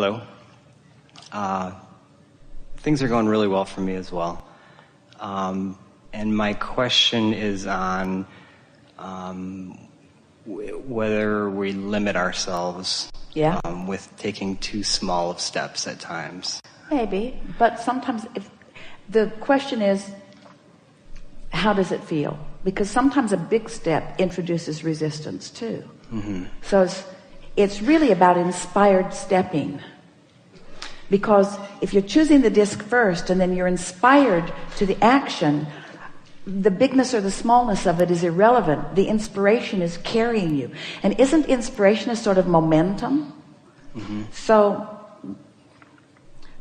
Hello. Things are going really well for me as well. And my question is on whether we limit ourselves with taking too small of steps at times. Maybe, but sometimes if the question is, how does it feel? Because sometimes a big step introduces resistance too. Mm-hmm. So it's really about inspired stepping. Because if you're choosing the disc first and then you're inspired to the action, the bigness or the smallness of it is irrelevant. The inspiration is carrying you. And isn't inspiration a sort of momentum? Mm-hmm. So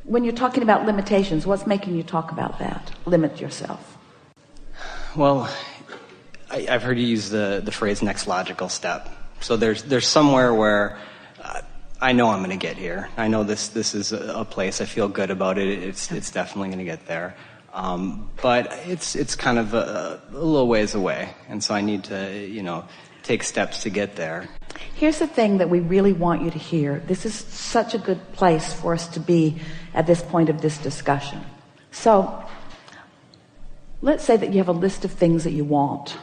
when you're talking about limitations, what's making you talk about that? Limit yourself. Well, I've heard you use the phrase next logical step. So there's somewhere where I know I'm going to get here. I know this is a place. I feel good about it. It's definitely going to get there. But it's kind of a little ways away, and so I need to take steps to get there. Here's the thing that we really want you to hear. This is such a good place for us to be at this point of this discussion. So let's say that you have a list of things that you want,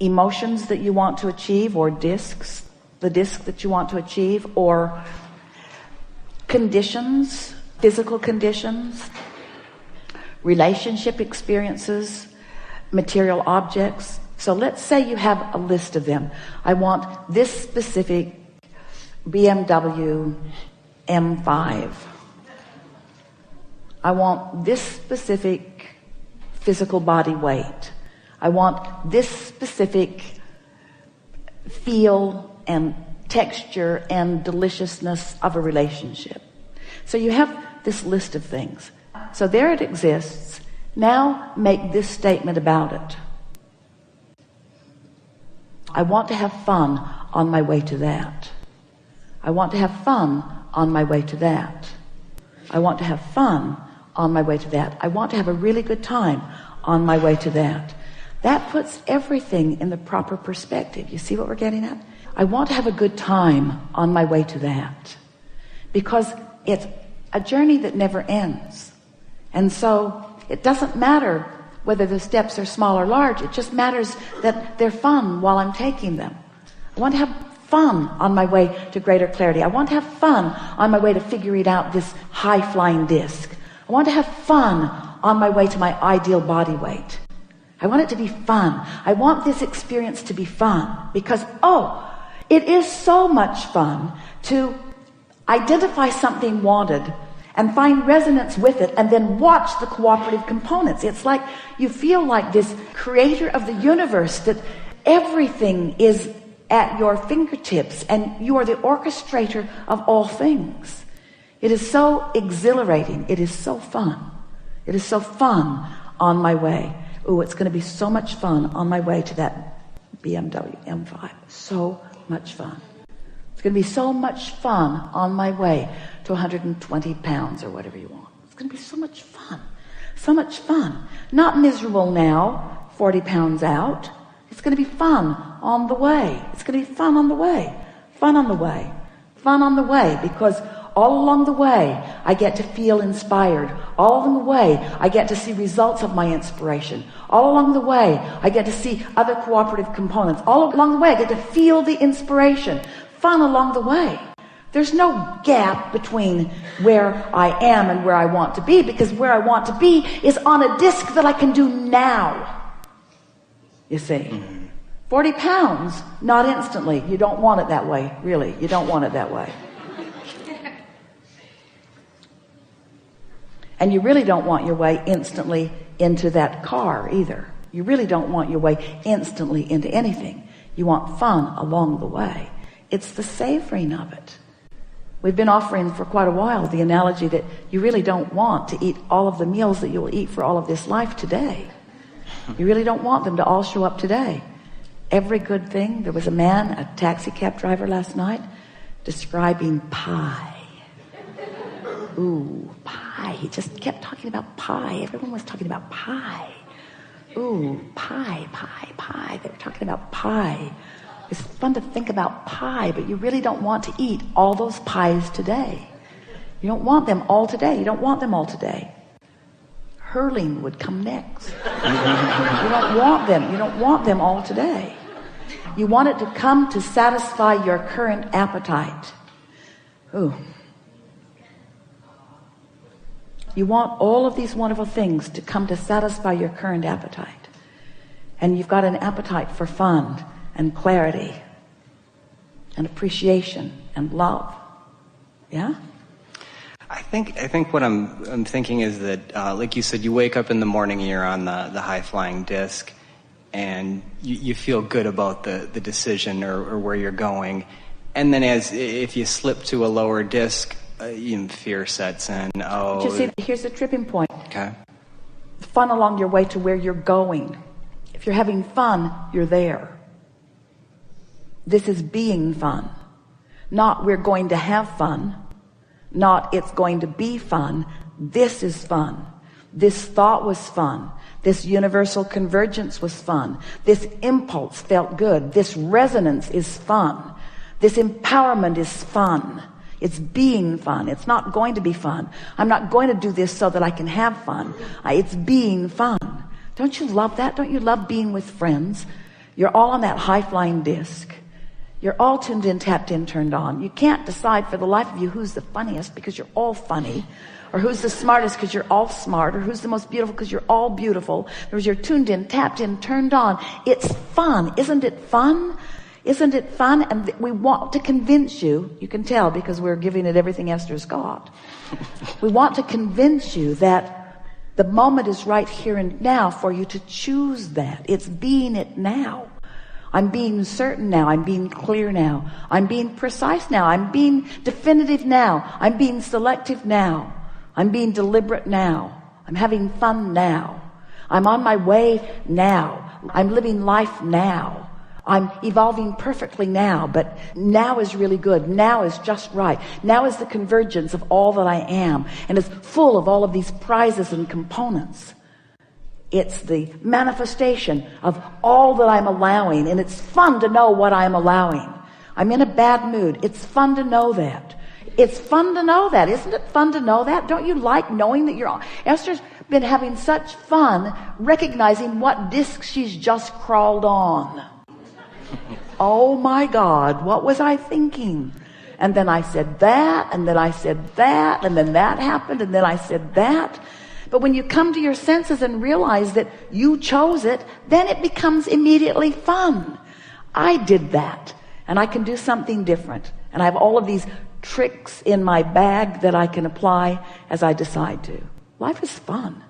emotions that you want to achieve, or discs, the disc that you want to achieve, or conditions, physical conditions, relationship experiences, material objects. So let's say you have a list of them. I want this specific BMW M5. I want this specific physical body weight. I want this specific feel and texture and deliciousness of a relationship. So you have this list of things. So there it exists. Now make this statement about it. I want to have fun on my way to that. I want to have fun on my way to that. I want to have fun on my way to that. I want to have a really good time on my way to that. That puts everything in the proper perspective. You see what we're getting at? I want to have a good time on my way to that. Because it's a journey that never ends. And so it doesn't matter whether the steps are small or large. It just matters that they're fun while I'm taking them. I want to have fun on my way to greater clarity. I want to have fun on my way to figuring out this high-flying disc. I want to have fun on my way to my ideal body weight. I want it to be fun. I want this experience to be fun because, it is so much fun to identify something wanted and find resonance with it and then watch the cooperative components. It's like you feel like this creator of the universe, that everything is at your fingertips and you are the orchestrator of all things. It is so exhilarating. It is so fun. It is so fun on my way. It's going to be so much fun on my way to that BMW M5. So much fun. It's going to be so much fun on my way to 120 pounds or whatever you want. It's going to be so much fun. So much fun. Not miserable now, 40 pounds out. It's going to be fun on the way. It's going to be fun on the way. Fun on the way. Fun on the way, because all along the way, I get to feel inspired. All along the way, I get to see results of my inspiration. All along the way, I get to see other cooperative components. All along the way, I get to feel the inspiration. Fun along the way. There's no gap between where I am and where I want to be, because where I want to be is on a disc that I can do now. You see? 40 pounds, not instantly. You don't want it that way, really. You don't want it that way. And you really don't want your way instantly into that car either. You really don't want your way instantly into anything. You want fun along the way. It's the savoring of it. We've been offering for quite a while the analogy that you really don't want to eat all of the meals that you'll eat for all of this life today. You really don't want them to all show up today. Every good thing. There was a man, a taxi cab driver last night, describing pie. Ooh, pie. He just kept talking about pie. Everyone was talking about pie. Ooh, pie, pie, pie. They were talking about pie. It's fun to think about pie, but you really don't want to eat all those pies today. You don't want them all today. You don't want them all today. Hurling would come next. You don't want them. You don't want them all today. You want it to come to satisfy your current appetite. Ooh. You want all of these wonderful things to come to satisfy your current appetite. And you've got an appetite for fun and clarity and appreciation and love. Yeah? I think what I'm thinking is that, like you said, you wake up in the morning and you're on the high-flying disc, and you feel good about the decision or where you're going. And then if you slip to a lower disc, fear sets in. Oh, you see, here's the tripping point. Okay. Fun along your way to where you're going. If you're having fun, you're there. This is being fun. Not we're going to have fun. Not it's going to be fun. This is fun. This thought was fun. This universal convergence was fun. This impulse felt good. This resonance is fun. This empowerment is fun. It's being fun. It's not going to be fun. I'm not going to do this so that I can have fun. It's being fun. Don't you love that? Don't you love being with friends? You're all on that high-flying disc. You're all tuned in, tapped in, turned on. You can't decide for the life of you who's the funniest because you're all funny, or who's the smartest because you're all smart, or who's the most beautiful because you're all beautiful. Because you're tuned in, tapped in, turned on. It's fun. Isn't it fun? Isn't it fun? And we want to convince you, you can tell because we're giving it everything Esther's got. We want to convince you that the moment is right here and now for you to choose that. It's being it now. I'm being certain now. I'm being clear now. I'm being precise now. I'm being definitive now. I'm being selective now. I'm being deliberate now. I'm having fun now. I'm on my way now. I'm living life now. I'm evolving perfectly now, but now is really good. Now is just right. Now is the convergence of all that I am, and it's full of all of these prizes and components. It's the manifestation of all that I'm allowing, and it's fun to know what I'm allowing. I'm in a bad mood. It's fun to know that. It's fun to know that. Isn't it fun to know that? Don't you like knowing that you're... Esther's been having such fun recognizing what disc she's just crawled on. Oh my God, what was I thinking? And then I said that, and then I said that, and then that happened, and then I said that. But when you come to your senses and realize that you chose it, then it becomes immediately fun. I did that, and I can do something different. And I have all of these tricks in my bag that I can apply as I decide to. Life is fun.